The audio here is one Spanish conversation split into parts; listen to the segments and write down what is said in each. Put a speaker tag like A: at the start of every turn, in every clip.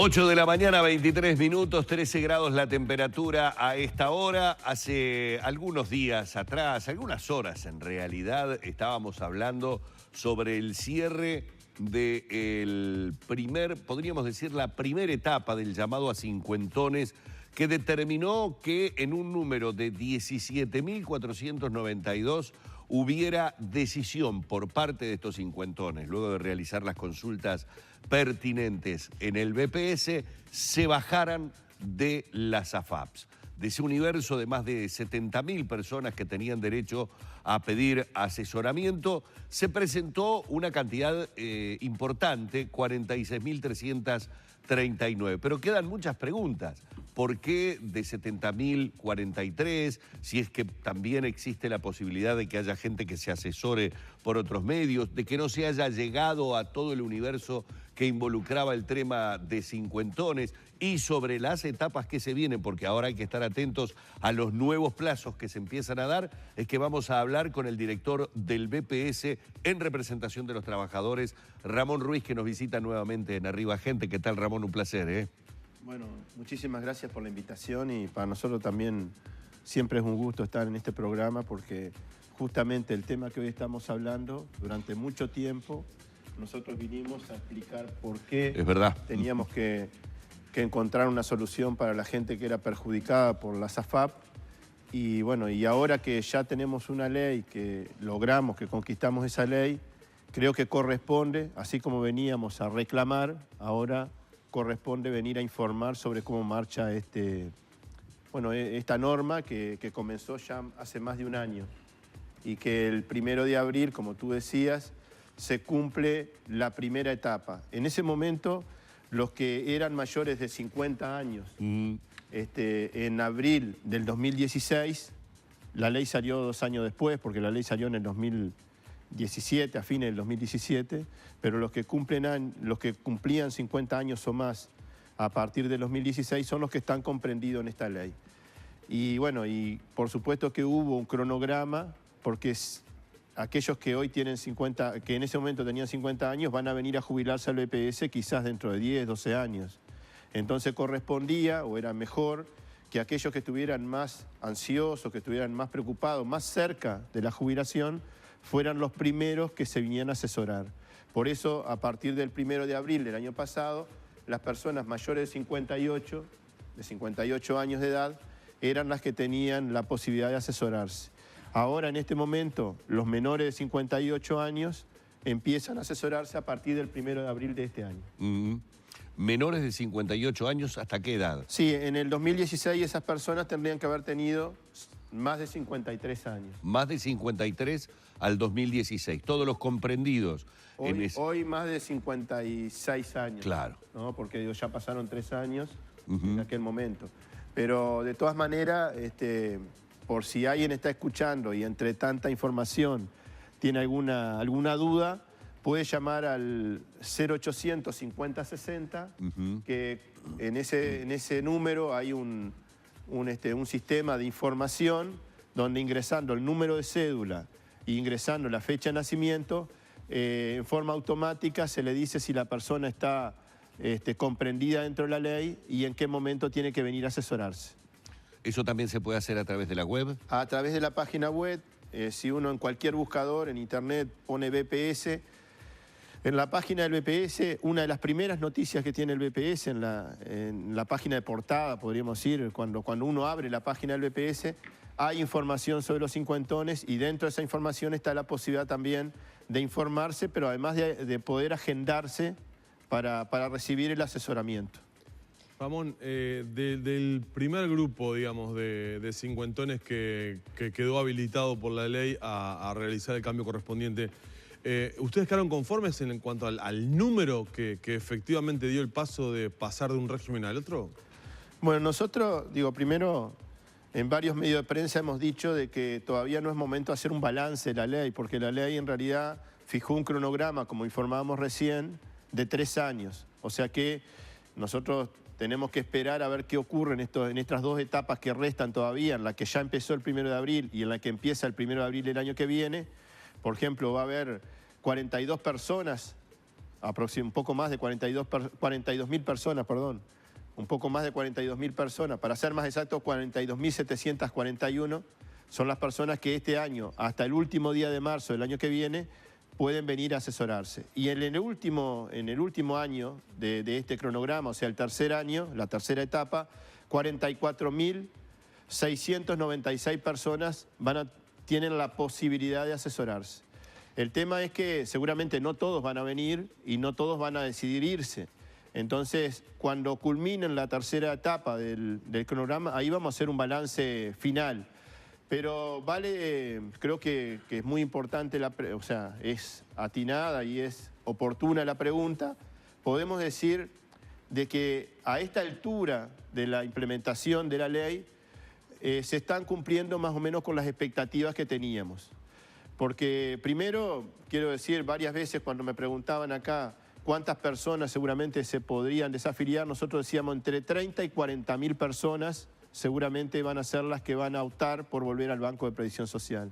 A: 8 de la mañana, 23 minutos, 13 grados la temperatura a esta hora. Hace algunos días atrás, algunas horas en realidad, estábamos hablando sobre el cierre del podríamos decir, la primera etapa del llamado a cincuentones, que determinó que en un número de 17.492 hubiera decisión por parte de estos cincuentones, luego de realizar las consultas pertinentes en el BPS, se bajaran de las AFAPs. De ese universo de más de 70.000 personas que tenían derecho a pedir asesoramiento, se presentó una cantidad importante, 46.339. Pero quedan muchas preguntas. ¿Por qué de 70.000, 43? Si es que también existe la posibilidad de que haya gente que se asesore por otros medios, de que no se haya llegado a todo el universo que involucraba el tema de cincuentones, y sobre las etapas que se vienen, porque ahora hay que estar atentos a los nuevos plazos que se empiezan a dar, es que vamos a hablar con el director del BPS en representación de los trabajadores, Ramón Ruiz, que nos visita nuevamente en Arriba Gente. ¿Qué tal, Ramón? Un placer, ¿eh?
B: Bueno, muchísimas gracias por la invitación, y para nosotros también siempre es un gusto estar en este programa, porque justamente el tema que hoy estamos hablando, durante mucho tiempo nosotros vinimos a explicar por qué teníamos que encontrar una solución para la gente que era perjudicada por las AFAP. Y bueno, y ahora que ya tenemos una ley, que logramos, que conquistamos esa ley, creo que corresponde, así como veníamos a reclamar, ahora corresponde venir a informar sobre cómo marcha esta norma que comenzó ya hace más de un año, y que el 1 de abril, como tú decías, se cumple la primera etapa. En ese momento, los que eran mayores de 50 años, en abril del 2016, la ley salió 2 años después, porque la ley salió en el 2017, a fines del 2017, pero los que cumplían 50 años o más a partir del 2016 son los que están comprendidos en esta ley. Y bueno, y por supuesto que hubo un cronograma, porque aquellos que hoy tienen 50, que en ese momento tenían 50 años, van a venir a jubilarse al BPS quizás dentro de 10, 12 años. Entonces correspondía, o era mejor, que aquellos que estuvieran más ansiosos, que estuvieran más preocupados, más cerca de la jubilación, fueran los primeros que se vinieran a asesorar. Por eso, a partir del 1 de abril del año pasado, las personas mayores de 58 años de edad, eran las que tenían la posibilidad de asesorarse. Ahora, en este momento, los menores de 58 años empiezan a asesorarse a partir del 1 de abril de este año.
A: ¿Menores de 58 años hasta qué edad?
B: Sí, en el 2016 esas personas tendrían que haber tenido más de 53 años.
A: Más de 53 al 2016, todos los comprendidos.
B: Hoy más de 56 años.
A: Claro.
B: ¿No? Porque ya pasaron 3 años en aquel momento. Pero de todas maneras, por si alguien está escuchando y entre tanta información tiene alguna duda, puede llamar al 0800 5060, que en ese número hay un sistema de información donde, ingresando el número de cédula e ingresando la fecha de nacimiento, en forma automática se le dice si la persona está comprendida dentro de la ley y en qué momento tiene que venir a asesorarse.
A: ¿Eso también se puede hacer a través de la web?
B: A través de la página web. Si uno en cualquier buscador, en internet, pone BPS, en la página del BPS, una de las primeras noticias que tiene el BPS, en la página de portada, podríamos decir, cuando uno abre la página del BPS, hay información sobre los cincuentones, y dentro de esa información está la posibilidad también de informarse, pero además de poder agendarse para recibir el asesoramiento.
C: Ramón, del primer grupo, digamos, de cincuentones que quedó habilitado por la ley a realizar el cambio correspondiente, ¿ustedes quedaron conformes en cuanto al número que efectivamente dio el paso de pasar de un régimen al otro?
B: Bueno, nosotros, primero, en varios medios de prensa hemos dicho de que todavía no es momento de hacer un balance de la ley, porque la ley en realidad fijó un cronograma, como informábamos recién, de 3 años. O sea que nosotros tenemos que esperar a ver qué ocurre en estas 2 etapas que restan todavía, en la que ya empezó el 1 de abril y en la que empieza el 1 de abril del año que viene. Por ejemplo, va a haber 42 personas un poco más de 42.000 personas, perdón. Un poco más de 42.000 personas. Para ser más exacto, 42.741 son las personas que este año, hasta el último día de marzo del año que viene, pueden venir a asesorarse. Y en el último año de este cronograma, o sea, el tercer año, la tercera etapa, 44.696 personas tienen la posibilidad de asesorarse. El tema es que seguramente no todos van a venir y no todos van a decidir irse. Entonces, cuando culminen la tercera etapa del cronograma, ahí vamos a hacer un balance final. Pero creo que es muy importante, o sea, es atinada y es oportuna la pregunta. Podemos decir de que a esta altura de la implementación de la ley se están cumpliendo más o menos con las expectativas que teníamos. Porque primero, quiero decir, varias veces cuando me preguntaban acá cuántas personas seguramente se podrían desafiliar, nosotros decíamos entre 30 y 40.000 personas seguramente van a ser las que van a optar por volver al Banco de Previsión Social.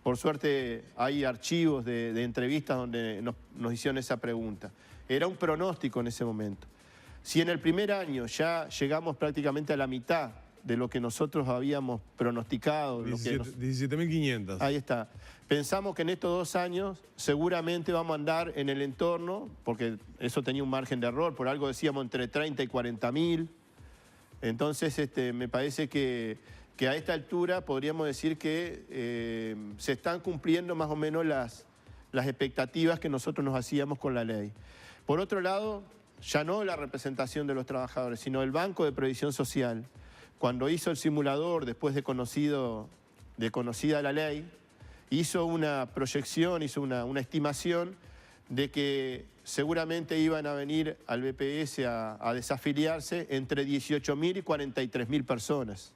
B: Por suerte hay archivos de entrevistas donde nos hicieron esa pregunta. Era un pronóstico en ese momento. Si en el primer año ya llegamos prácticamente a la mitad de lo que nosotros habíamos pronosticado.
C: 17.500.
B: Ahí está. Pensamos que en estos 2 años seguramente vamos a andar en el entorno, porque eso tenía un margen de error, por algo decíamos entre 30 y 40.000. Entonces me parece que a esta altura podríamos decir que se están cumpliendo más o menos las expectativas que nosotros nos hacíamos con la ley. Por otro lado, ya no la representación de los trabajadores, sino el Banco de Previsión Social, cuando hizo el simulador, después de conocida la ley, hizo una proyección, hizo una estimación de que seguramente iban a venir al BPS a desafiliarse entre 18.000 y 43.000 personas.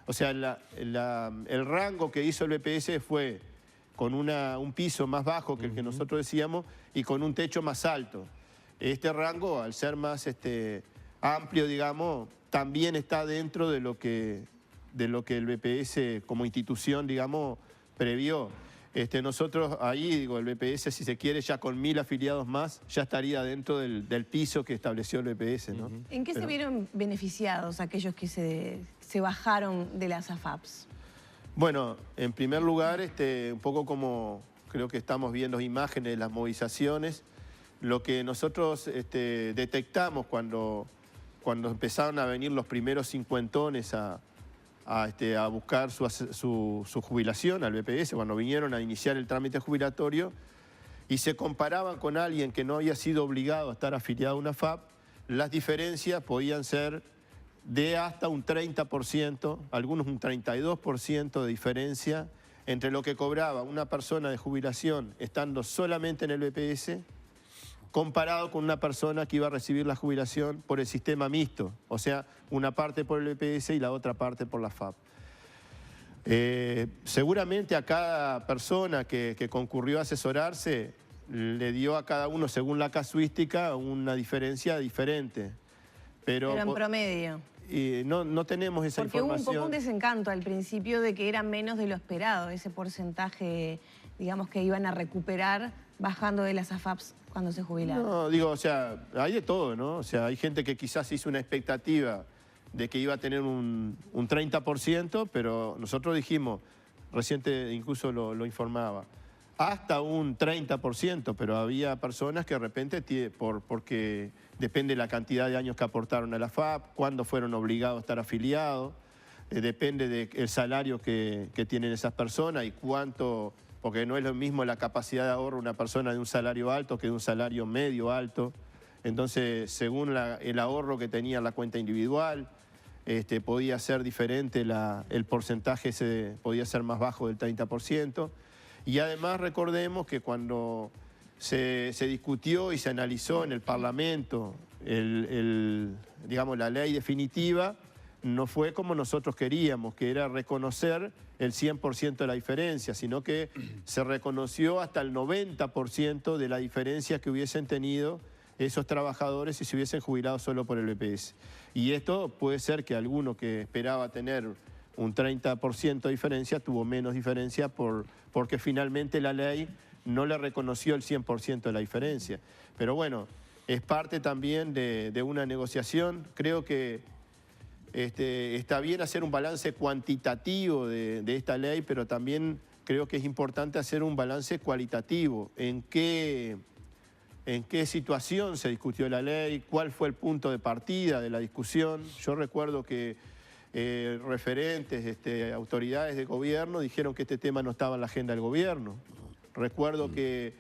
B: O sea, el rango que hizo el BPS fue con un piso más bajo que el que nosotros decíamos y con un techo más alto. Este rango, al ser más amplio, digamos, también está dentro de lo que el BPS como institución, digamos, previó. Nosotros ahí, digo, el BPS, si se quiere, ya con 1.000 afiliados más, ya estaría dentro del piso que estableció el BPS, ¿no?
D: ¿En qué se vieron beneficiados aquellos que se bajaron de las AFAPs?
B: Bueno, en primer lugar, un poco como creo que estamos viendo imágenes de las movilizaciones, lo que nosotros detectamos cuando empezaron a venir los primeros cincuentones a buscar su jubilación al BPS, cuando vinieron a iniciar el trámite jubilatorio y se comparaban con alguien que no había sido obligado a estar afiliado a una AFAP, las diferencias podían ser de hasta un 30%, algunos un 32% de diferencia entre lo que cobraba una persona de jubilación estando solamente en el BPS comparado con una persona que iba a recibir la jubilación por el sistema mixto, o sea, una parte por el BPS y la otra parte por la FAP. Seguramente a cada persona que concurrió a asesorarse le dio a cada uno, según la casuística, una diferencia diferente. Pero
D: en promedio.
B: Y no tenemos esa información.
D: Porque hubo un poco un desencanto al principio de que era menos de lo esperado, ese porcentaje, digamos, que iban a recuperar bajando de las AFAPs cuando se jubilaron.
B: No, digo, o sea, hay de todo, ¿no? O sea, hay gente que quizás hizo una expectativa de que iba a tener un 30%, pero nosotros dijimos, reciente incluso lo informaba, hasta un 30%, pero había personas que de repente, porque depende de la cantidad de años que aportaron a la FAP, cuándo fueron obligados a estar afiliados, depende del salario que tienen esas personas y cuánto, porque no es lo mismo la capacidad de ahorro de una persona de un salario alto que de un salario medio alto. Entonces, según el ahorro que tenía la cuenta individual, podía ser diferente, el porcentaje podía ser más bajo del 30%. Y además recordemos que cuando se discutió y se analizó en el Parlamento digamos, la ley definitiva, no fue como nosotros queríamos, que era reconocer el 100% de la diferencia, sino que se reconoció hasta el 90% de la diferencia que hubiesen tenido esos trabajadores si se hubiesen jubilado solo por el BPS. Y esto puede ser que alguno que esperaba tener un 30% de diferencia tuvo menos diferencia porque finalmente la ley no le reconoció el 100% de la diferencia. Pero bueno, es parte también de una negociación. Creo que está bien hacer un balance cuantitativo de esta ley, pero también creo que es importante hacer un balance cualitativo. ¿En qué situación se discutió la ley? ¿Cuál fue el punto de partida de la discusión? Yo recuerdo que referentes, autoridades de gobierno dijeron que este tema no estaba en la agenda del gobierno. Recuerdo que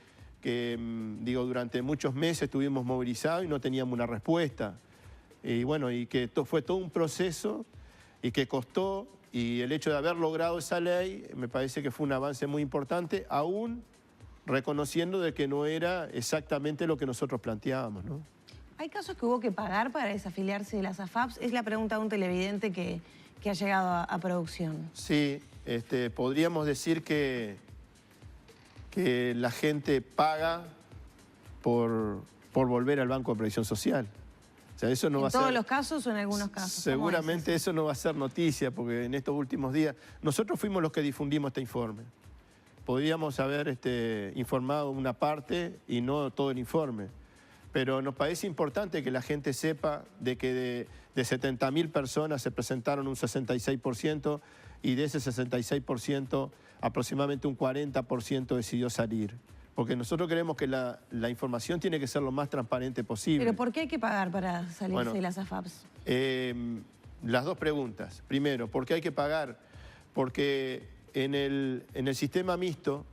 B: durante muchos meses estuvimos movilizados y no teníamos una respuesta. Y bueno, y que fue todo un proceso y que costó, y el hecho de haber logrado esa ley me parece que fue un avance muy importante, aún reconociendo de que no era exactamente lo que nosotros planteábamos, ¿no?
D: ¿Hay casos que hubo que pagar para desafiliarse de las AFAPs? Es la pregunta de un televidente que ha llegado a producción.
B: Sí, podríamos decir que la gente paga por volver al Banco de Previsión Social. O sea, eso no va a ser...
D: ¿En todos los casos o en algunos casos?
B: Seguramente eso no va a ser noticia, porque en estos últimos días nosotros fuimos los que difundimos este informe. Podríamos haber informado una parte y no todo el informe. Pero nos parece importante que la gente sepa de que de 70.000 personas se presentaron un 66% y de ese 66% aproximadamente un 40% decidió salir. Porque nosotros creemos que la información tiene que ser lo más transparente posible.
D: ¿Pero por qué hay que pagar para salirse de las AFAPs?
B: Las dos preguntas. Primero, ¿por qué hay que pagar? Porque en el sistema mixto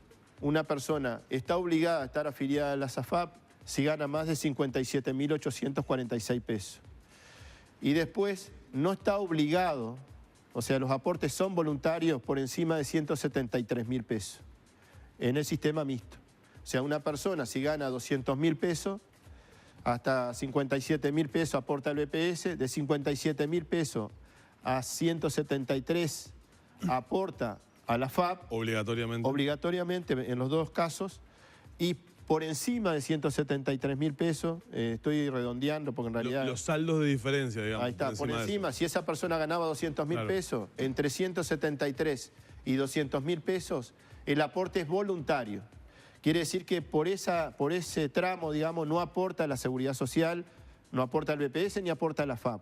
B: una persona está obligada a estar afiliada a las AFAP si gana más de 57.846 pesos. Y después no está obligado, o sea, los aportes son voluntarios por encima de 173.000 pesos en el sistema mixto. O sea, una persona si gana 200.000 pesos, hasta 57.000 pesos aporta al BPS, de 57.000 pesos a 173 aporta a la FAP.
C: Obligatoriamente.
B: Obligatoriamente en los dos casos. Y por encima de 173.000 pesos, estoy redondeando porque en realidad...
C: Los saldos de diferencia, digamos.
B: Ahí está, por encima, si esa persona ganaba 200.000 pesos, entre 173 y 200.000 pesos, el aporte es voluntario. Quiere decir que por ese tramo, digamos, no aporta a la Seguridad Social, no aporta al BPS ni aporta a la FAP.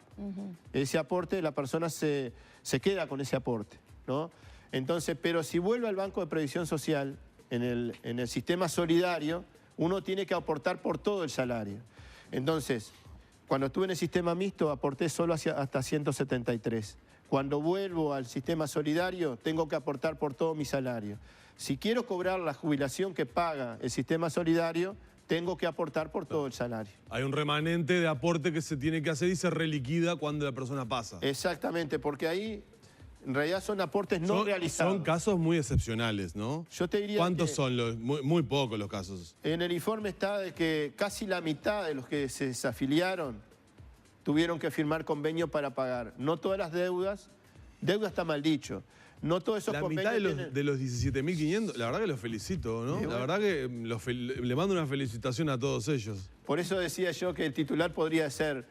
B: Ese aporte, la persona se queda con ese aporte, ¿no? Entonces, pero si vuelve al Banco de Previsión Social, en el sistema solidario, uno tiene que aportar por todo el salario. Entonces, cuando estuve en el sistema mixto, aporté solo hasta 173. Cuando vuelvo al sistema solidario, tengo que aportar por todo mi salario. Si quiero cobrar la jubilación que paga el sistema solidario, tengo que aportar por todo el salario.
C: Hay un remanente de aporte que se tiene que hacer y se reliquida cuando la persona pasa.
B: Exactamente, porque ahí en realidad son aportes no realizados.
C: Son casos muy excepcionales, ¿no?
B: Yo te diría
C: ¿Cuántos son los? Muy pocos los casos.
B: En el informe está de que casi la mitad de los que se desafiliaron tuvieron que firmar convenio para pagar. No todas las deuda está mal dicho. No todos esos convenios.
C: La mitad de los 17.500, la verdad que los felicito, ¿no? La verdad que le mando una felicitación a todos ellos.
B: Por eso decía yo que el titular podría ser: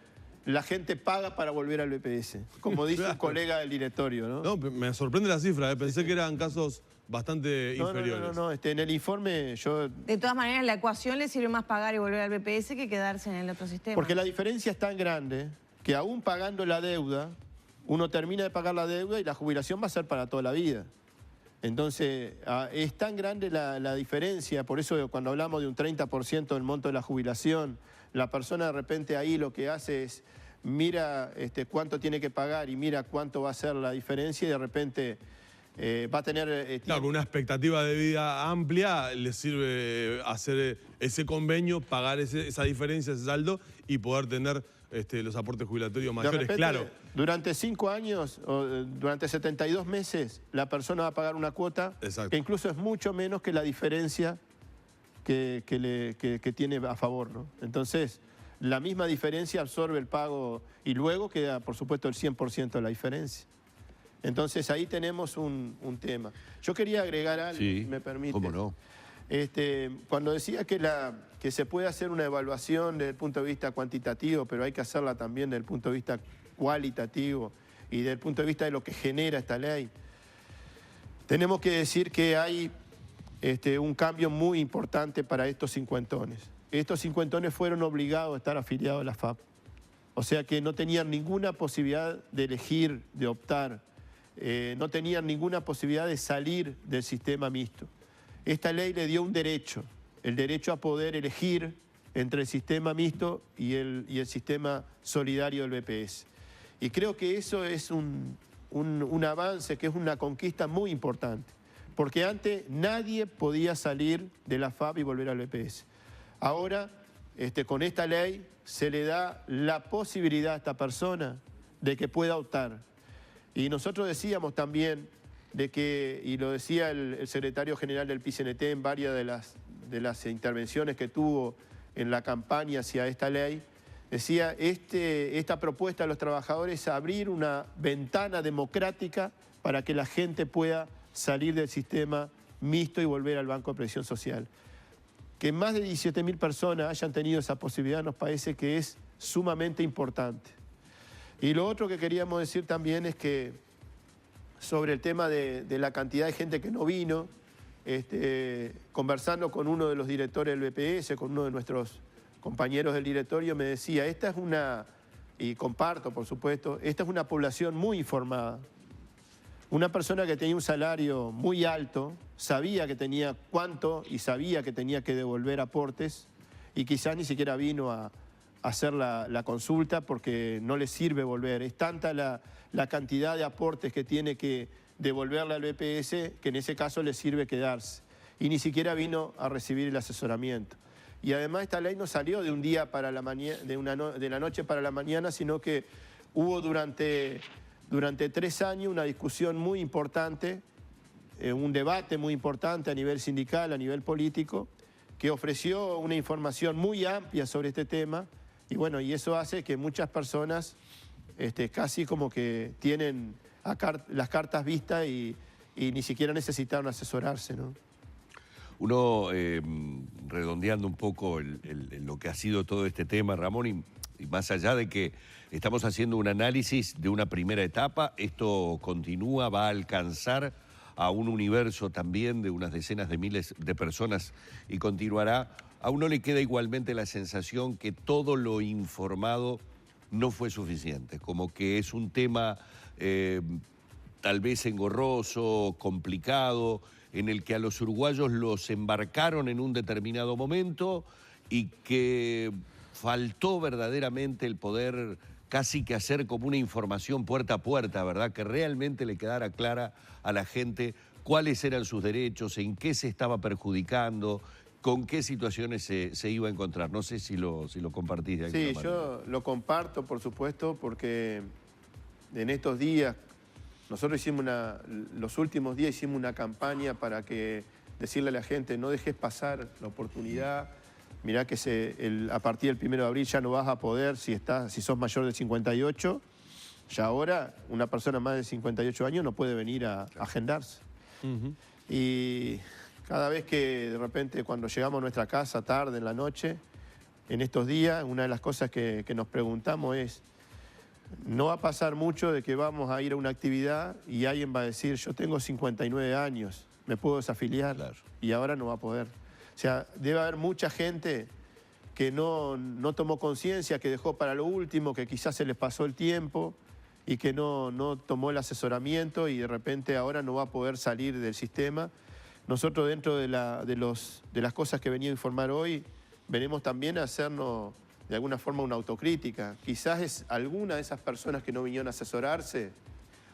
B: la gente paga para volver al BPS, como dice un colega del directorio, ¿no?
C: No, me sorprende la cifra, pensé que eran casos bastante inferiores.
B: No, en el informe yo...
D: De todas maneras, la ecuación le sirve más pagar y volver al BPS que quedarse en el otro sistema.
B: Porque la diferencia es tan grande que aún pagando la deuda, uno termina de pagar la deuda y la jubilación va a ser para toda la vida. Entonces, es tan grande la diferencia, por eso cuando hablamos de un 30% del monto de la jubilación, la persona de repente ahí lo que hace es mira cuánto tiene que pagar y mira cuánto va a ser la diferencia y de repente va a tener...
C: Claro, con una expectativa de vida amplia le sirve hacer ese convenio, pagar esa diferencia, ese saldo y poder tener los aportes jubilatorios mayores,
B: repente,
C: claro.
B: Durante 5 años, o durante 72 meses, la persona va a pagar una cuota que incluso es mucho menos que la diferencia que tiene a favor, ¿no? Entonces, la misma diferencia absorbe el pago y luego queda, por supuesto, el 100% de la diferencia. Entonces, ahí tenemos un tema. Yo quería agregar algo, si me permite.
A: ¿Cómo no?
B: Cuando decía que se puede hacer una evaluación desde el punto de vista cuantitativo, pero hay que hacerla también desde el punto de vista cualitativo y desde el punto de vista de lo que genera esta ley, tenemos que decir que hay un cambio muy importante para estos cincuentones. Estos cincuentones fueron obligados a estar afiliados a la FAP. O sea que no tenían ninguna posibilidad de elegir, de optar. No tenían ninguna posibilidad de salir del sistema mixto. Esta ley le dio un derecho, el derecho a poder elegir entre el sistema mixto y el sistema solidario del BPS. Y creo que eso es un avance, que es una conquista muy importante, porque antes nadie podía salir de la FAP y volver al BPS. Ahora, con esta ley, se le da la posibilidad a esta persona de que pueda optar. Y nosotros decíamos también de que, y lo decía el secretario general del PICNT en varias de las intervenciones que tuvo en la campaña hacia esta ley, decía, esta propuesta de los trabajadores es abrir una ventana democrática para que la gente pueda salir del sistema mixto y volver al Banco de Previsión Social. Que más de 17.000 personas hayan tenido esa posibilidad nos parece que es sumamente importante. Y lo otro que queríamos decir también es que sobre el tema de la cantidad de gente que no vino, conversando con uno de los directores del BPS, con uno de nuestros compañeros del directorio, me decía, esta es una, y comparto por supuesto, esta es una población muy informada. Una persona que tenía un salario muy alto, sabía que tenía cuánto y sabía que tenía que devolver aportes y quizás ni siquiera vino a hacer la consulta porque no le sirve volver. Es tanta la cantidad de aportes que tiene que devolverle al BPS que en ese caso le sirve quedarse. Y ni siquiera vino a recibir el asesoramiento. Y además esta ley no salió de un día para la mañana, de la noche para la mañana, sino que hubo durante 3 años una discusión muy importante, un debate muy importante a nivel sindical, a nivel político, que ofreció una información muy amplia sobre este tema. Y bueno, y eso hace que muchas personas casi como que tienen las cartas vistas y ni siquiera necesitaron asesorarse, ¿no?
A: Uno, redondeando un poco lo que ha sido todo este tema, Ramón, y más allá de que estamos haciendo un análisis de una primera etapa, esto continúa, va a alcanzar a un universo también de unas decenas de miles de personas y continuará. A uno le queda igualmente la sensación que todo lo informado no fue suficiente, como que es un tema tal vez engorroso, complicado, en el que a los uruguayos los embarcaron en un determinado momento y que faltó verdaderamente el poder casi que hacer como una información puerta a puerta, ¿verdad? Que realmente le quedara clara a la gente cuáles eran sus derechos, en qué se estaba perjudicando, con qué situaciones se iba a encontrar. No sé si lo compartís de alguna manera.
B: Sí, yo lo comparto, por supuesto, porque en estos días, nosotros hicimos los últimos días hicimos una campaña para decirle a la gente, no dejes pasar la oportunidad. Mirá que a partir del 1 de abril ya no vas a poder, si sos mayor de 58, ya ahora una persona más de 58 años no puede venir a agendarse. Y cada vez que de repente cuando llegamos a nuestra casa tarde, en la noche, en estos días, una de las cosas que nos preguntamos es, no va a pasar mucho de que vamos a ir a una actividad y alguien va a decir, yo tengo 59 años, me puedo desafiliar, claro, y ahora no va a poder. O sea, debe haber mucha gente que no tomó conciencia, que dejó para lo último, que quizás se les pasó el tiempo y que no tomó el asesoramiento y de repente ahora no va a poder salir del sistema. Nosotros dentro de las cosas que venía a informar hoy, venimos también a hacernos de alguna forma una autocrítica. Quizás es alguna de esas personas que no vinieron a asesorarse,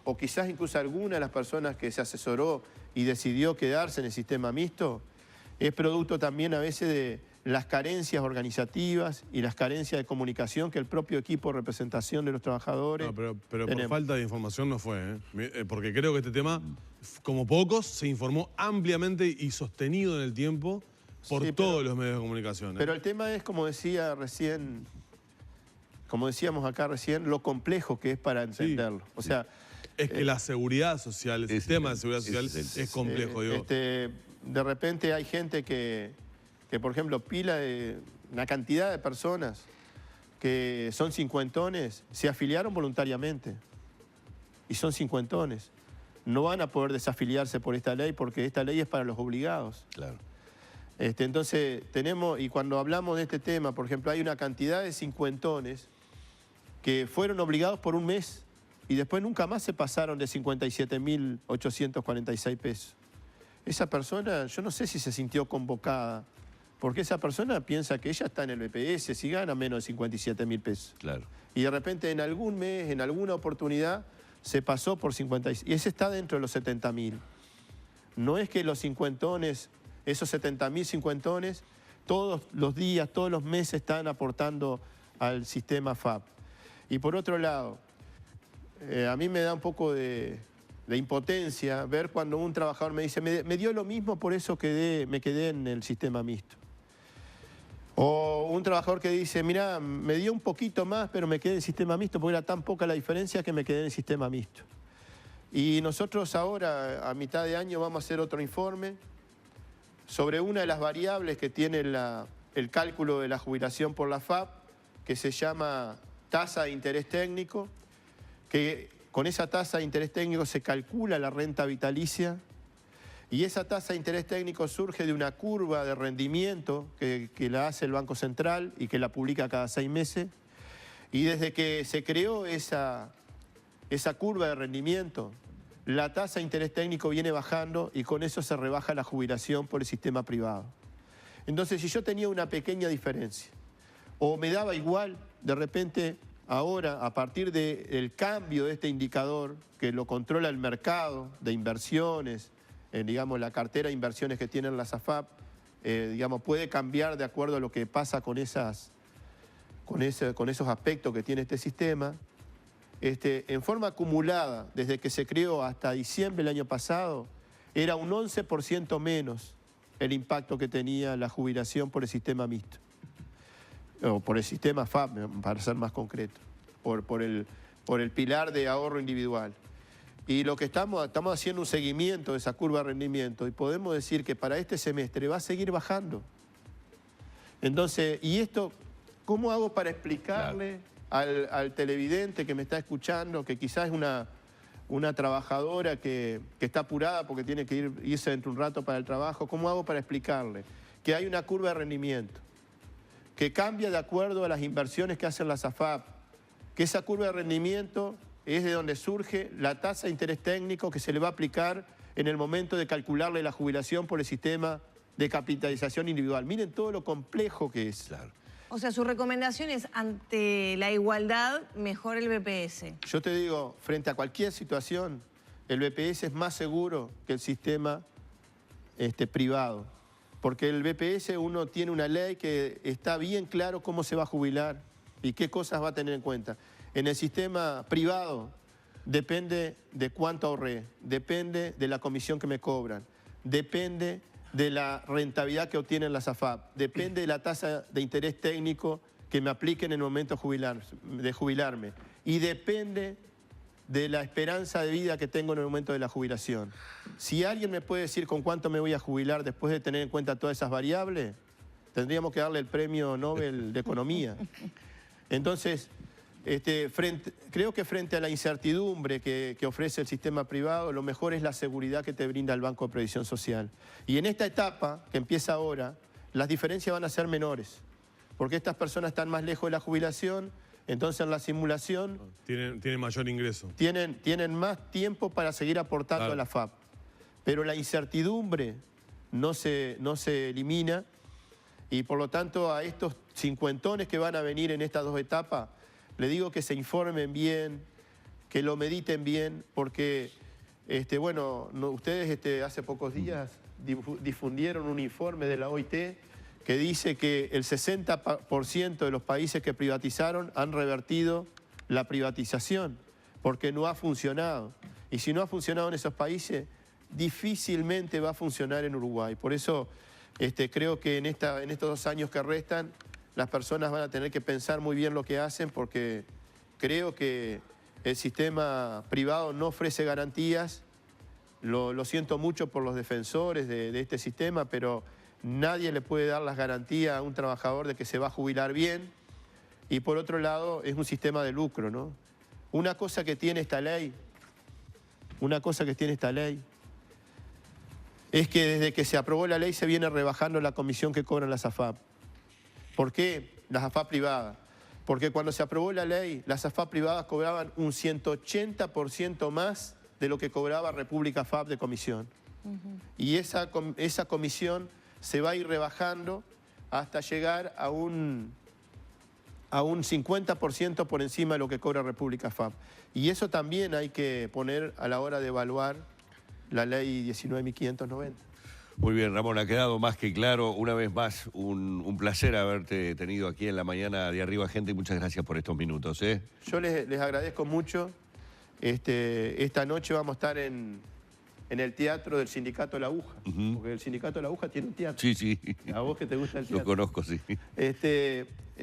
B: o quizás incluso alguna de las personas que se asesoró y decidió quedarse en el sistema mixto, es producto también a veces de las carencias organizativas y las carencias de comunicación que el propio equipo de representación de los trabajadores...
C: No, pero por falta de información no fue, porque creo que este tema, como pocos, se informó ampliamente y sostenido en el tiempo por todos los medios de comunicación.
B: Pero el tema es, como decía recién, como decíamos acá recién, lo complejo que es para entenderlo. O sea,
C: es que la seguridad social, el sistema de seguridad social es complejo, digo.
B: De repente hay gente que por ejemplo, una cantidad de personas que son cincuentones, se afiliaron voluntariamente y son cincuentones. no van a poder desafiliarse por esta ley porque esta ley es para los obligados.
A: Claro.
B: Entonces, tenemos, y cuando hablamos de este tema, por ejemplo, hay una cantidad de cincuentones que fueron obligados por un mes y después nunca más se pasaron de 57.846 pesos. Esa persona, yo no sé si se sintió convocada, porque esa persona piensa que ella está en el BPS, si gana menos de 57.000 pesos.
A: Claro.
B: Y de repente en algún mes, en alguna oportunidad, se pasó por 56. Y ese está dentro de los 70.000. No es que los cincuentones, esos 70.000 cincuentones, todos los días, todos los meses están aportando al sistema FAP. Y por otro lado, a mí me da un poco de impotencia ver cuando un trabajador me dice, me dio lo mismo, por eso me quedé en el sistema mixto. O un trabajador que dice, mira, me dio un poquito más, pero me quedé en el sistema mixto porque era tan poca la diferencia que me quedé en el sistema mixto. Y nosotros ahora, a mitad de año, vamos a hacer otro informe sobre una de las variables que tiene el cálculo de la jubilación por la FAP, que se llama tasa de interés técnico, que con esa tasa de interés técnico se calcula la renta vitalicia. Y esa tasa de interés técnico surge de una curva de rendimiento que la hace el Banco Central y que la publica cada 6 meses. Y desde que se creó esa curva de rendimiento, la tasa de interés técnico viene bajando y con eso se rebaja la jubilación por el sistema privado. Entonces, si yo tenía una pequeña diferencia o me daba igual, de repente, ahora, a partir del cambio de este indicador que lo controla el mercado de inversiones, digamos, la cartera de inversiones que tienen las AFAP, digamos, puede cambiar de acuerdo a lo que pasa con esos aspectos que tiene este sistema. En forma acumulada, desde que se creó hasta diciembre del año pasado, era un 11% menos el impacto que tenía la jubilación por el sistema mixto, o por el sistema FAP, para ser más concreto, por el pilar de ahorro individual. Y lo que estamos haciendo un seguimiento de esa curva de rendimiento y podemos decir que para este semestre va a seguir bajando. Entonces, ¿y esto cómo hago para explicarle al televidente que me está escuchando, que quizás es una trabajadora que está apurada porque tiene que irse dentro de un rato para el trabajo? ¿Cómo hago para explicarle que hay una curva de rendimiento que cambia de acuerdo a las inversiones que hacen las AFAP, que esa curva de rendimiento es de donde surge la tasa de interés técnico que se le va a aplicar en el momento de calcularle la jubilación por el sistema de capitalización individual? Miren todo lo complejo que es.
A: Claro.
D: O sea, su recomendación es, ante la igualdad, mejor el BPS.
B: Yo te digo, frente a cualquier situación, el BPS es más seguro que el sistema privado. Porque el BPS uno tiene una ley que está bien claro cómo se va a jubilar y qué cosas va a tener en cuenta. En el sistema privado depende de cuánto ahorré, depende de la comisión que me cobran, depende de la rentabilidad que obtienen las AFAP, depende de la tasa de interés técnico que me apliquen en el momento de jubilarme y depende de la esperanza de vida que tengo en el momento de la jubilación. Si alguien me puede decir con cuánto me voy a jubilar después de tener en cuenta todas esas variables, tendríamos que darle el premio Nobel de Economía. Entonces, creo que frente a la incertidumbre que ofrece el sistema privado, lo mejor es la seguridad que te brinda el Banco de Previsión Social. Y en esta etapa, que empieza ahora, las diferencias van a ser menores, porque estas personas están más lejos de la jubilación, entonces en la simulación
C: Tienen mayor ingreso.
B: tienen más tiempo para seguir aportando a la FAP. Pero la incertidumbre no se elimina y por lo tanto a estos cincuentones que van a venir en estas dos etapas, le digo que se informen bien, que lo mediten bien, porque ustedes hace pocos días difundieron un informe de la OIT que dice que el 60% de los países que privatizaron han revertido la privatización, porque no ha funcionado. Y si no ha funcionado en esos países, difícilmente va a funcionar en Uruguay. Por eso creo que en estos 2 años que restan, las personas van a tener que pensar muy bien lo que hacen, porque creo que el sistema privado no ofrece garantías. Lo siento mucho por los defensores de este sistema, pero nadie le puede dar las garantías a un trabajador de que se va a jubilar bien. Y por otro lado, es un sistema de lucro, ¿no? Una cosa que tiene esta ley una cosa que tiene esta ley es que desde que se aprobó la ley se viene rebajando la comisión que cobran las AFAP. ¿Por qué? Las AFAP privadas. Porque cuando se aprobó la ley, las AFAP privadas cobraban un 180% más de lo que cobraba República AFAP de comisión. Y esa comisión se va a ir rebajando hasta llegar a un 50% por encima de lo que cobra República AFAP. Y eso también hay que poner a la hora de evaluar la ley 19.590.
A: Muy bien, Ramón, ha quedado más que claro. Una vez más, un placer haberte tenido aquí en la mañana de Arriba Gente y muchas gracias por estos minutos.
B: Yo les agradezco mucho. Esta noche vamos a estar en el teatro del Sindicato La Aguja, porque el Sindicato La Aguja tiene un teatro.
A: Sí, sí.
B: A vos que te gusta el teatro.
A: Lo conozco, sí.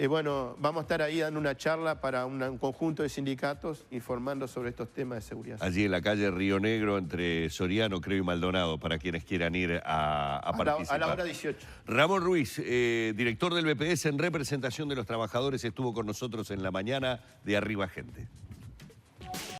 B: Bueno, vamos a estar ahí dando una charla para un conjunto de sindicatos informando sobre estos temas de seguridad.
A: Allí en la calle Río Negro, entre Soriano, Creo y Maldonado, para quienes quieran ir a participar.
B: A la hora 18.
A: Ramón Ruiz, director del BPS en representación de los trabajadores, estuvo con nosotros en la mañana de Arriba Gente.